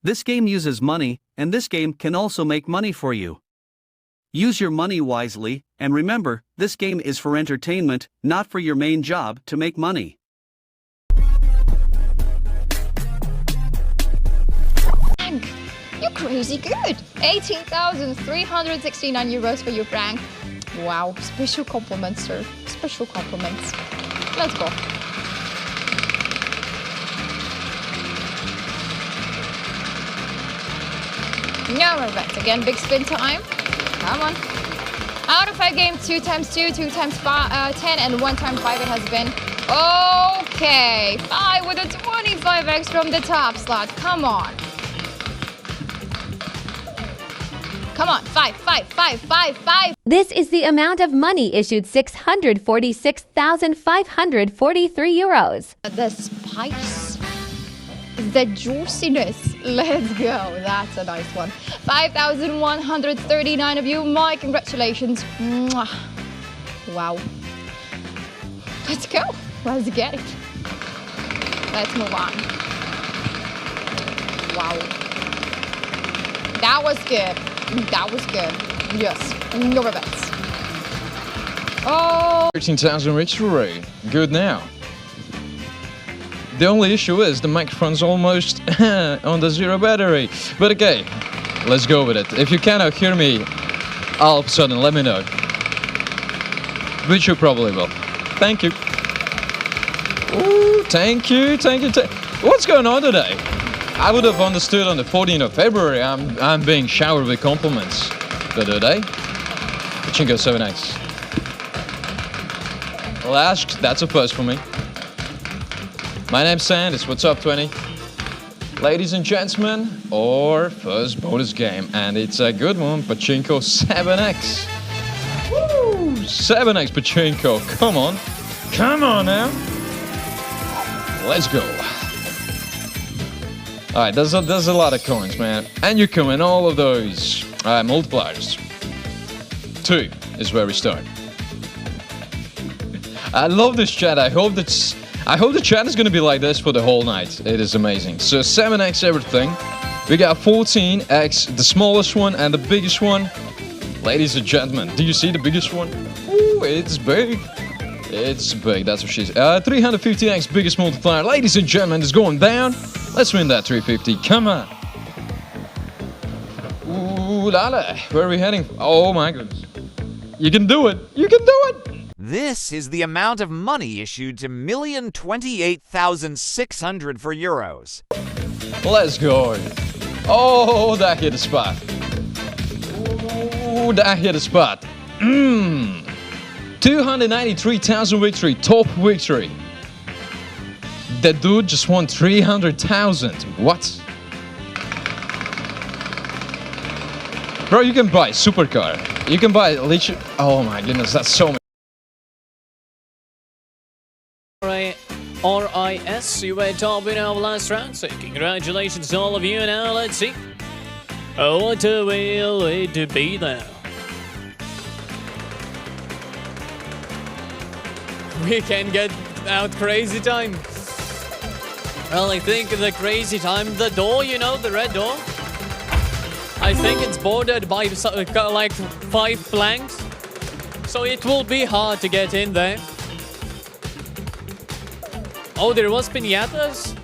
This game uses money, and this game can also make money for you. Use your money wisely, and remember, this game is for entertainment, not for your main job to make money. You're crazy good. 18,369 euros for you, Frank. Wow, special compliments, sir. Special compliments. Let's go. No more bets. Again, big spin time. Come on. Out of 5 games, 2 times 2, 2 times 10, and 1 time 5 it has been. Okay, 5 with a 25x from the top slot. Come on. Come on, 5, 5, 5, 5, 5. This is the amount of money issued 646,543 euros. The spice, the juiciness. Let's go. That's a nice one. 5,139 of you. My congratulations. Mwah. Wow. Let's go. Let's get it. Let's move on. Wow. That was good. That was good. Yes. No regrets. Oh. 13,000 victory. Good now. The only issue is the microphone's almost on the 0 battery. But okay, let's go with it. If you cannot hear me all of a sudden, let me know. Which you probably will. Thank you. Ooh, thank you. What's going on today? I would have understood on the 14th of February I'm being showered with compliments. But today, Pachinko 7x. Well, that's a first for me. My name's Sanders, what's up 20? Ladies and gentlemen, our first bonus game, and it's a good one, Pachinko 7x. Woo! 7x Pachinko, come on now. Let's go. Alright, there's a lot of coins, man. And you come in all of those multipliers. 2 is where we start. I love this chat. I hope the chat is going to be like this for the whole night. It is amazing. So 7x everything. We got 14x, the smallest one and the biggest one. Ladies and gentlemen, do you see the biggest one? Ooh, it's big. It's big, that's what she's... 350x biggest multiplier. Ladies and gentlemen, it's going down. Let's win that 350. Come on. Ooh la la. Where are we heading? Oh my goodness. You can do it. You can do it. This is the amount of money issued to 1,028,600 for euros. Let's go. Oh, that hit a spot. Ooh, that hit a spot. 293,000 victory, top victory. That dude just won 300,000. What? Bro, you can buy supercar. You can buy literally. Oh my goodness, that's so many. RIS, you were top winner of last round, so congratulations to all of you. Now let's see. What will it be now? We can get out crazy time. Well, I think the crazy time, the door, you know, the red door. I think it's bordered by like 5 planks. So it will be hard to get in there. Oh, there was piñatas.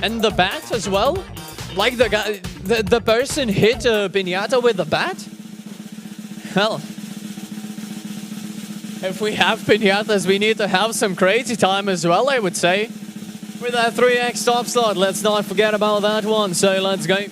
And the bat as well. Like the guy, the person hit a piñata with the bat. Well, if we have piñatas, we need to have some crazy time as well, I would say. With that 3x top slot, let's not forget about that one. So let's go.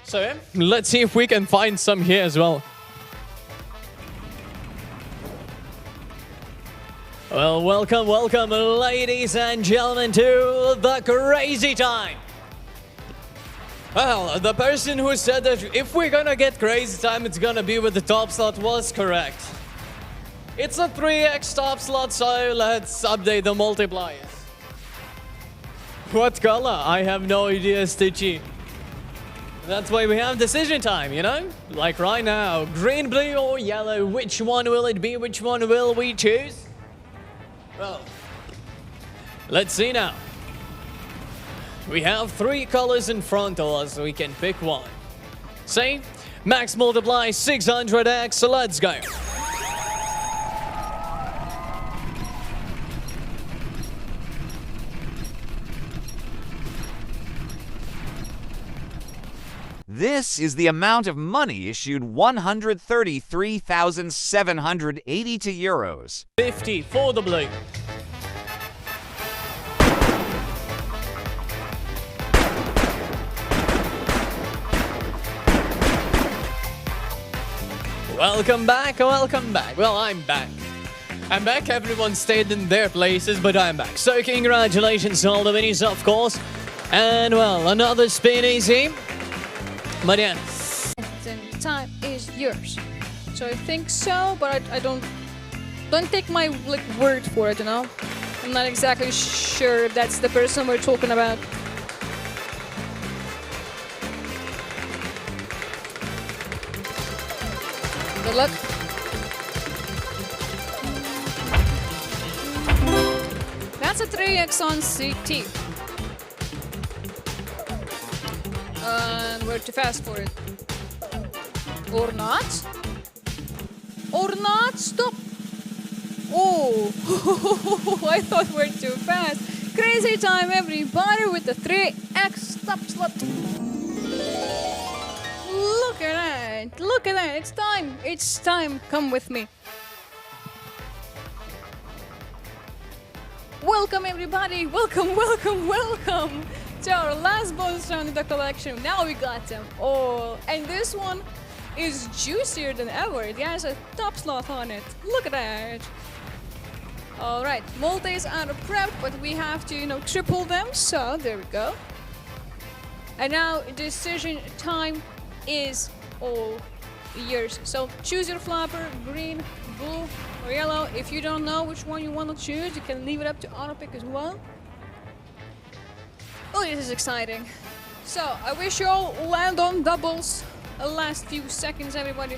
So yeah, let's see if we can find some here as well. Well, welcome, ladies and gentlemen, to the crazy time. Well, the person who said that if we're gonna get crazy time, it's gonna be with the top slot was correct. It's a 3x top slot, so let's update the multipliers. What color? I have no idea, Stitchy. That's why we have decision time, you know? Like right now, green, blue, or yellow, which one will it be? Which one will we choose? Well, Let's see now. We have 3 colors in front of us, so we can pick one. Say, max multiply 600x, so let's go. This is the amount of money issued 133,782 euros. 50 for the blue. Welcome back, welcome back. Well, I'm back. I'm back, everyone stayed in their places, but I'm back. So congratulations to all the winners, of course. And well, another spin easy. But yeah. Then time is yours. So I think so, but I don't take my word for it, you know? I'm not exactly sure if that's the person we're talking about. Good luck. That's a 3x on CT. And we're too fast for it. Or not? Or not? Stop! Oh! I thought we're too fast. Crazy time, everybody, with the 3x Topslot. Look at that! Look at that! It's time! It's time! Come with me. Welcome, everybody! Welcome, welcome, welcome to our last bonus round in the collection. Now we got them all. And this one is juicier than ever. It has a Topslot on it. Look at that. Alright, multis are prepped, but we have to, triple them. So, there we go. And now, decision time is all yours. So, choose your flopper, green, blue, or yellow. If you don't know which one you want to choose, you can leave it up to auto pick as well. Oh, this is exciting. So, I wish you all land on doubles. The last few seconds, everybody.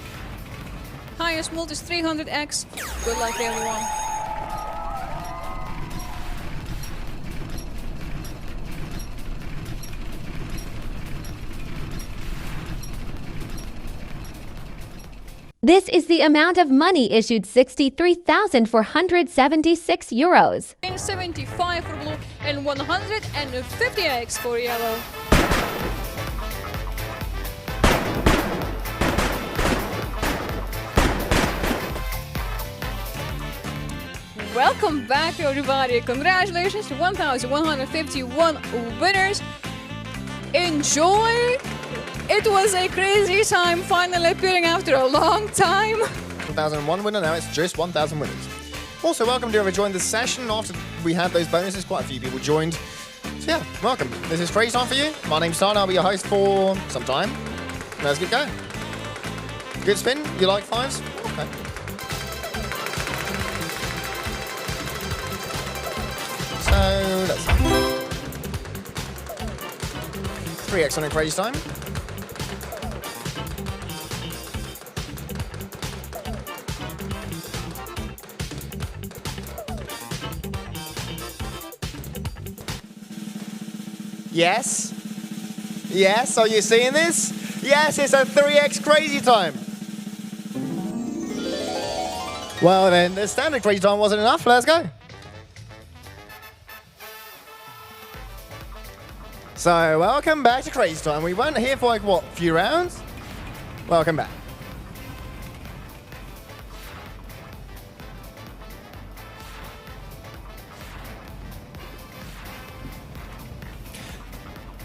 Highest multi is 300x. Good luck, everyone. This is the amount of money issued 63,476 euros. 75 for blue and 150x for yellow. Welcome back, everybody. Congratulations to 1,151 winners. Enjoy. It was a crazy time finally appearing after a long time. 1,001 winner, now it's just 1,000 winners. Also, welcome to whoever joined the session after we had those bonuses. Quite a few people joined. So yeah, welcome. This is Crazy Time for you. My name's Stan, I'll be your host for some time. Let's get going. Good spin? You like fives? Okay. So, let's see. 3x on a Crazy Time. Yes? Yes, are you seeing this? Yes, it's a 3x Crazy Time. Well then, the standard Crazy Time wasn't enough, let's go. So, welcome back to Crazy Time. We weren't here for like, what, a few rounds? Welcome back.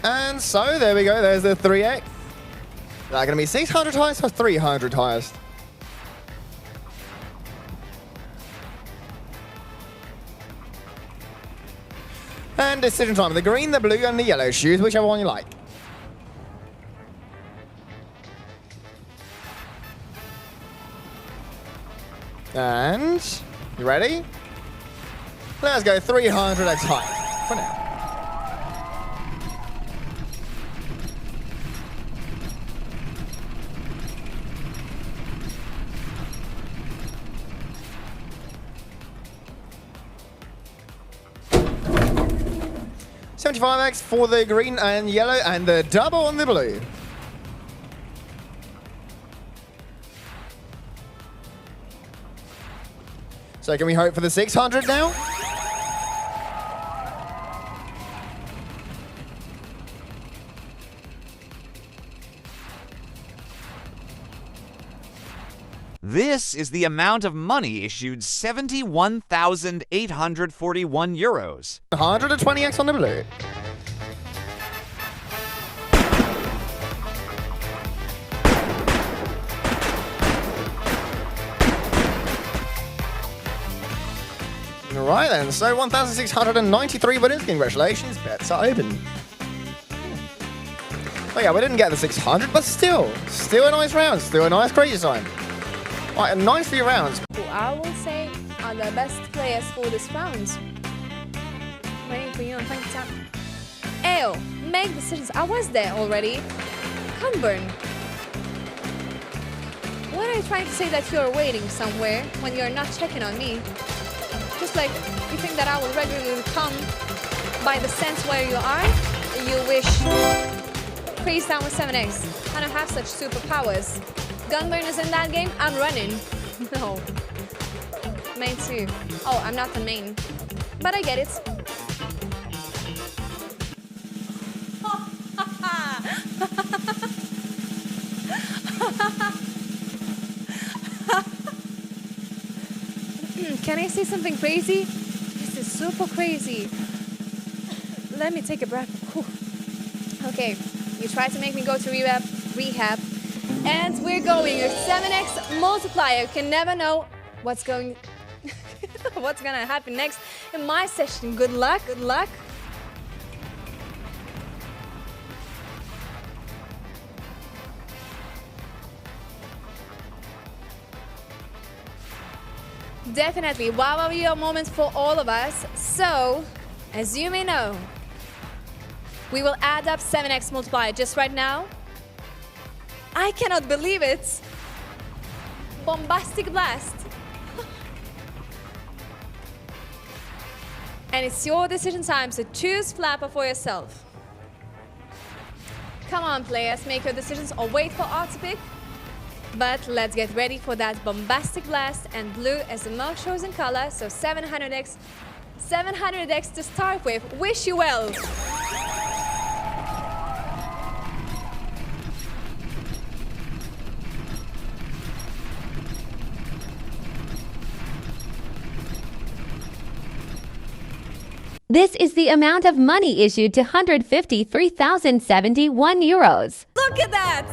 And so, there we go, there's the 3x. They're going to be 600 highest or 300 highest? And decision time, the green, the blue, and the yellow shoes, whichever one you like. And, you ready? Let's go 300x high for now. 75x for the green and yellow, and the double on the blue. So can we hope for the 600 now? This is the amount of money issued 71,841 euros. 120x on the blue. Alright then, so 1,693 winners. Congratulations, bets are open. Oh yeah, we didn't get the 600, but still a nice round, still a nice crazy time. Right, a nice few rounds. Who I will say are the best players for this round. Waiting for you on Thank Tap. Ayo, make decisions. I was there already. Cumburn. What are you trying to say that you're waiting somewhere when you're not checking on me? Just like you think that I will regularly come by the sense where you are? You wish. Freeze down with 7x. I don't have such superpowers. Gunburn is in that game, I'm running. No. Main 2. Oh, I'm not the main. But I get it. Can I say something crazy? This is super crazy. Let me take a breath. Whew. Okay, you tried to make me go to rehab. And we're going a 7x multiplier. You can never know what's gonna happen next in my session. Good luck, good luck. Definitely, wow moment for all of us. So, as you may know, we will add up 7x multiplier just right now. I cannot believe it. Bombastic blast. And it's your decision time, so choose Flapper for yourself. Come on, players, make your decisions or wait for art to pick. But let's get ready for that bombastic blast, and blue is the most chosen color, so 700x to start with. Wish you well. This is the amount of money issued to 153,071 euros. Look at that!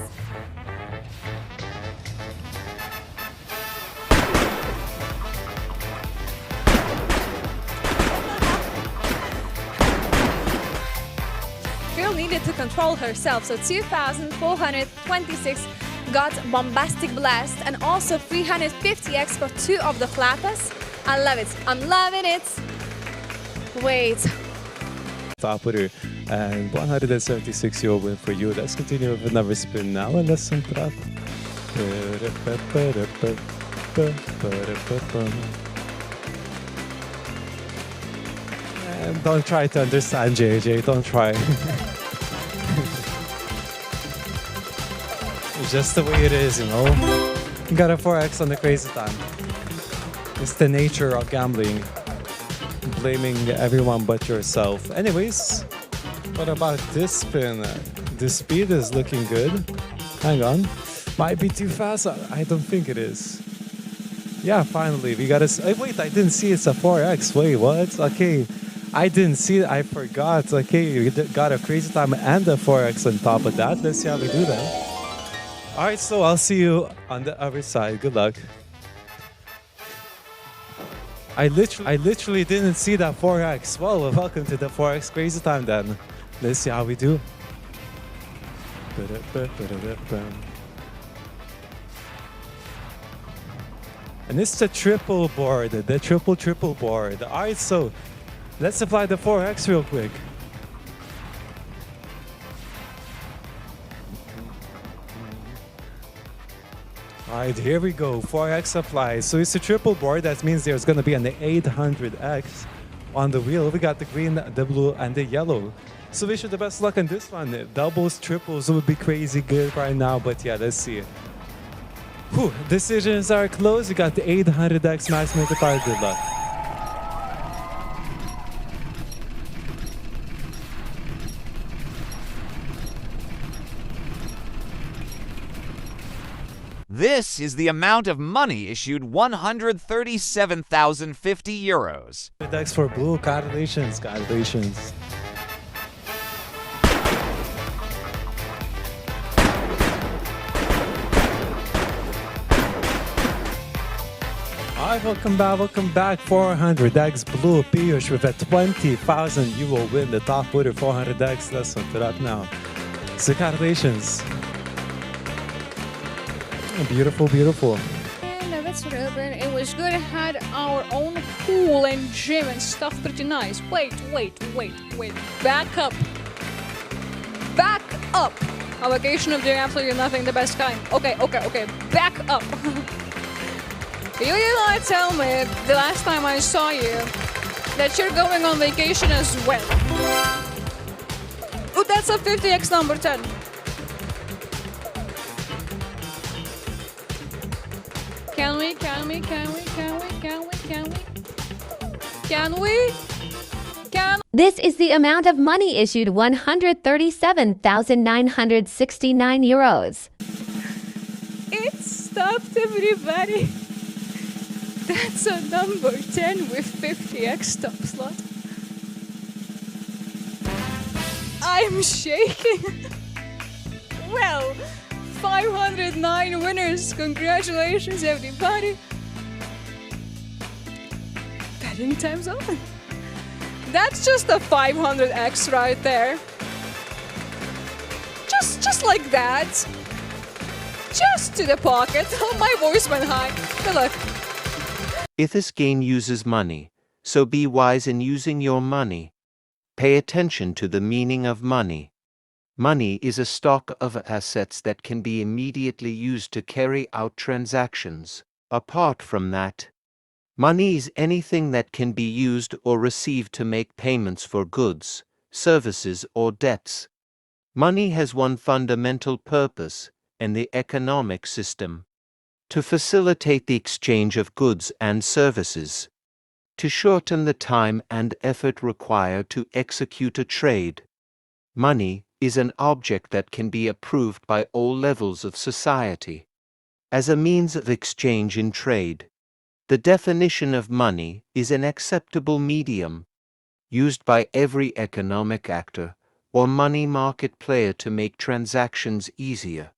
Girl needed to control herself, so 2,426 got bombastic blast and also 350x for 2 of the flappers. I love it. I'm loving it. Wait. Top with her, and 176 euro win for you. Let's continue with another spin now, and let's some trap. And don't try to understand, JJ. Don't try. It's just the way it is, you know. You got a 4x on the crazy time. It's the nature of gambling. Blaming everyone but yourself. Anyways, what about this spin? The speed is looking good. Hang on. Might be too fast. I don't think it is. Yeah, finally. We got a... wait, I didn't see it's a 4x. Wait, what? Okay. I didn't see it. I forgot. Okay, you got a crazy time and a 4x on top of that. Let's see how we do that. Alright, so I'll see you on the other side. Good luck. I literally didn't see that 4x. Well, welcome to the 4x crazy time then. Let's see how we do. And it's the triple board, the triple board. Alright, so let's apply the 4x real quick. Alright, here we go. 4x applies. So it's a triple board. That means there's going to be an 800x. on the wheel. We got the green, the blue, and the yellow. So wish you the best luck on this one. Doubles, triples would be crazy good right now, but yeah, let's see. Whew, decisions are close. You got the 800x max multiplier. Good luck. This is the amount of money issued 137,050 euros. Dex for blue. Congratulations. Congratulations. Alright, welcome back. 400x blue Piyush with a 20,000 euro win. The top winner, 400x. Let's look it up now. So congratulations. Beautiful, beautiful. And that's Ruben. It was good. Had our own pool and gym and stuff. Pretty nice. Wait. Back up. Back up. A vacation of doing absolutely nothing, the best kind. Okay. Back up. You did not tell me the last time I saw you that you're going on vacation as well. Oh, that's a 50x number 10. Can we? This is the amount of money issued 137,969 euros. It stopped, everybody. That's a number 10 with 50x Topslot. I'm shaking. Well, 509 winners. Congratulations, everybody. Betting time's on. That's just a 500x right there. Just like that. Just to the pocket. Oh, my voice went high. Good luck. If this game uses money, so be wise in using your money. Pay attention to the meaning of money. Money is a stock of assets that can be immediately used to carry out transactions. Apart from that, money is anything that can be used or received to make payments for goods, services, or debts. Money has one fundamental purpose in the economic system: to facilitate the exchange of goods and services, to shorten the time and effort required to execute a trade. Money is an object that can be approved by all levels of society as a means of exchange in trade. The definition of money is an acceptable medium used by every economic actor or money market player to make transactions easier.